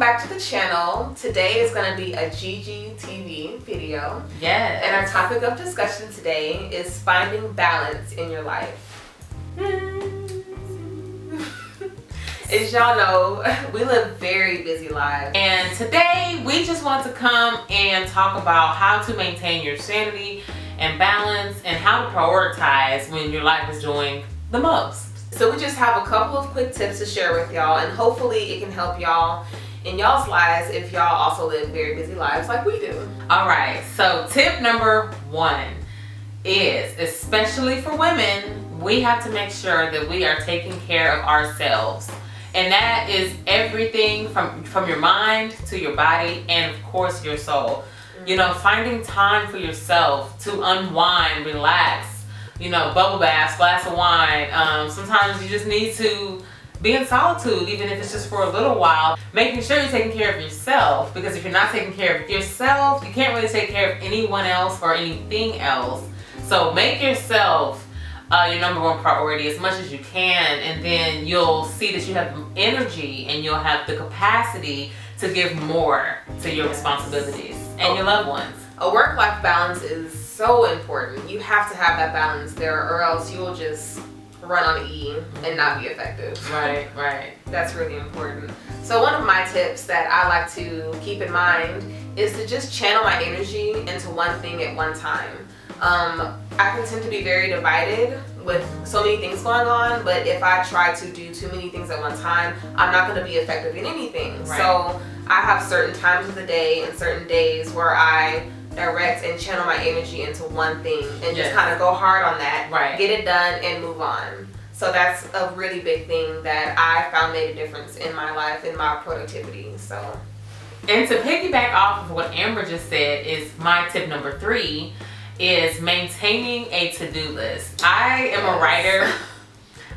back to the channel. Today is going to be a GGTV video. Yes. And our topic of discussion today is finding balance in your life. As y'all know, we live very busy lives. And today we just want to come and talk about how to maintain your sanity and balance and how to prioritize when your life is doing the most. So we just have a couple of quick tips to share with y'all, and hopefully it can help y'all in y'all's lives if y'all also live very busy lives like we do. All right, so tip number 1 is, especially for women, we have to make sure that we are taking care of ourselves. And that is everything from your mind to your body and of course your soul. You know, finding time for yourself to unwind, relax, you know, bubble baths, glass of wine. Sometimes you just need to be in solitude, even if it's just for a little while. Making sure you're taking care of yourself, because if you're not taking care of yourself, you can't really take care of anyone else or anything else. So make yourself your number 1 priority as much as you can, and then you'll see that you have energy and you'll have the capacity to give more to your responsibilities and your loved ones. A work-life balance is so important. You have to have that balance there, or else you will just run on E and not be effective. Right. That's really important. So one of my tips that I like to keep in mind is to just channel my energy into one thing at one time. I can tend to be very divided with so many things going on, but if I try to do too many things at one time, I'm not going to be effective in anything. Right. So I have certain times of the day and certain days where I direct and channel my energy into one thing and just kind of go hard on that, get it done and move on. So that's a really big thing that I found made a difference in my life, in my productivity. So, and to piggyback off of what Amber just said, is my tip number 3 is maintaining a to-do list. I am a writer.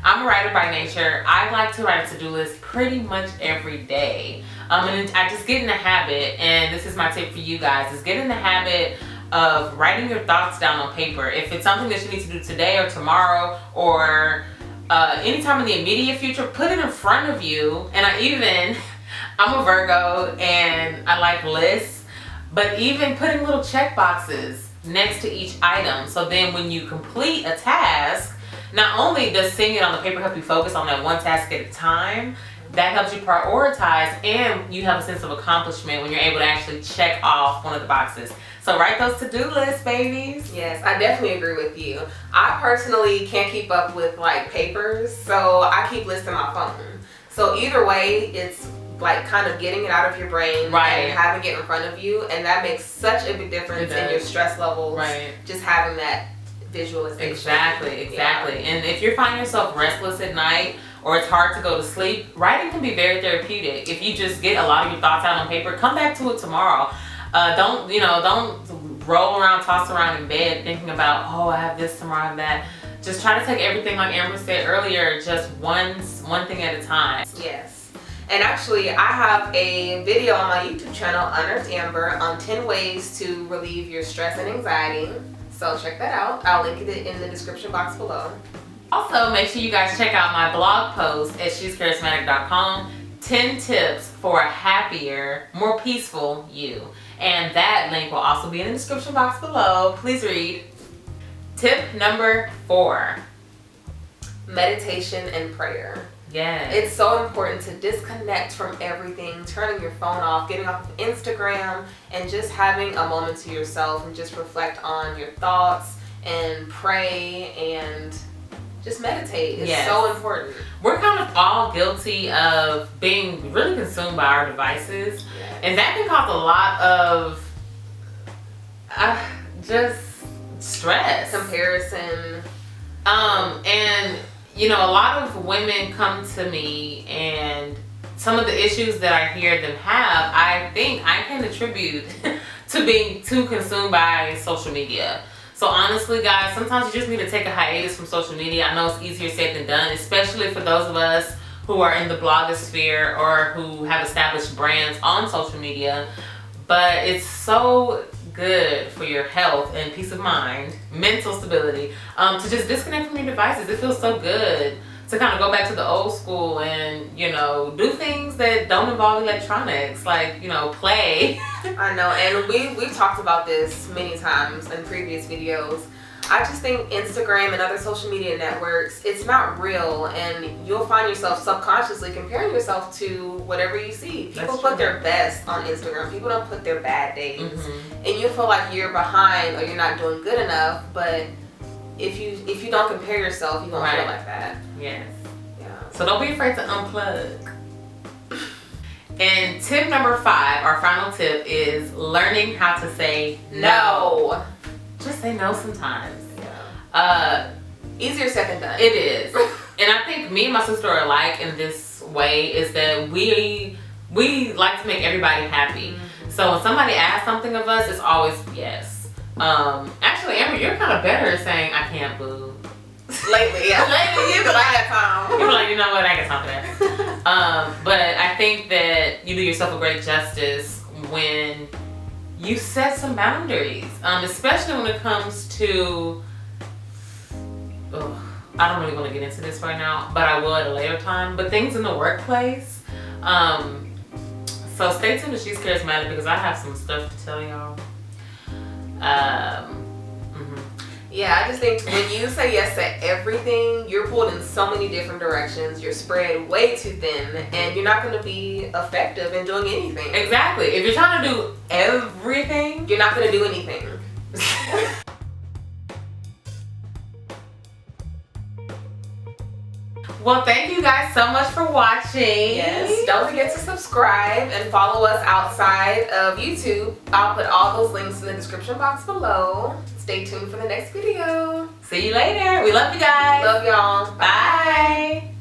I'm a writer by nature. I like to write a to-do list pretty much every day. And I just get in the habit, and this is my tip for you guys, is get in the habit of writing your thoughts down on paper. If it's something that you need to do today or tomorrow or anytime in the immediate future, put it in front of you. And I'm a Virgo and I like lists, but even putting little check boxes next to each item. So then when you complete a task, not only does seeing it on the paper help you focus on that one task at a time, that helps you prioritize, and you have a sense of accomplishment when you're able to actually check off one of the boxes. So write those to-do lists, babies. Yes, I definitely agree with you. I personally can't keep up with like papers, so I keep lists in my phone. So either way, it's like kind of getting it out of your brain and having it in front of you, and that makes such a big difference in your stress levels. Just having that visualization. Exactly. And if you're finding yourself restless at night, or it's hard to go to sleep, writing can be very therapeutic. If you just get a lot of your thoughts out on paper, come back to it tomorrow. Don't roll around, toss around in bed thinking about, oh, I have this tomorrow, I have that. Just try to take everything, like Amber said earlier, just one thing at a time. Yes. And actually, I have a video on my YouTube channel, Unearthed Amber, on 10 ways to relieve your stress and anxiety. So check that out. I'll link it in the description box below. Also, make sure you guys check out my blog post at shescharismatic.com, 10 tips for a happier, more peaceful you. And that link will also be in the description box below. Please read. Tip number 4. Meditation and prayer. Yes. It's so important to disconnect from everything, turning your phone off, getting off of Instagram, and just having a moment to yourself and just reflect on your thoughts and pray and just meditate. It's so important. We're kind of all guilty of being really consumed by our devices. And that can cause a lot of just stress. Comparison. And, you know, a lot of women come to me, and some of the issues that I hear them have, I think I can attribute to being too consumed by social media. So honestly, guys, sometimes you just need to take a hiatus from social media. I know it's easier said than done, especially for those of us who are in the blogosphere or who have established brands on social media. But it's so good for your health and peace of mind, mental stability, to just disconnect from your devices. It feels so good to kind of go back to the old school and, you know, do things that don't involve electronics, like, you know, play. I know, and we've talked about this many times in previous videos. I just think Instagram and other social media networks, it's not real, and you'll find yourself subconsciously comparing yourself to whatever you see. People put their best on Instagram. People don't put their bad days. And you feel like you're behind or you're not doing good enough, but if you don't compare yourself, you won't feel like that. Yes. Yeah. So don't be afraid to unplug. And tip number 5, our final tip, is learning how to say no. Just say no sometimes. Yeah. Easier said than done. It is. And I think me and my sister are alike in this way, is that we like to make everybody happy. So when somebody asks something of us, it's always yes. Actually, Amber, you're kind of better at saying I can't, boo. Lately, yeah. Lately, you be like, I got time. You're like, you know what, I got time for that. But I think that you do yourself a great justice when you set some boundaries, especially when it comes to, I don't really want to get into this right now, but I will at a later time, but things in the workplace. So stay tuned to She's Charismatic, because I have some stuff to tell y'all. Yeah, I just think when you say yes to everything, you're pulled in so many different directions. You're spread way too thin, and you're not going to be effective in doing anything. Exactly. If you're trying to do everything, you're not going to do anything. Well, thank you guys so much for watching. Yes. Don't forget to subscribe and follow us outside of YouTube. I'll put all those links in the description box below. Stay tuned for the next video. See you later. We love you guys. Love y'all. Bye.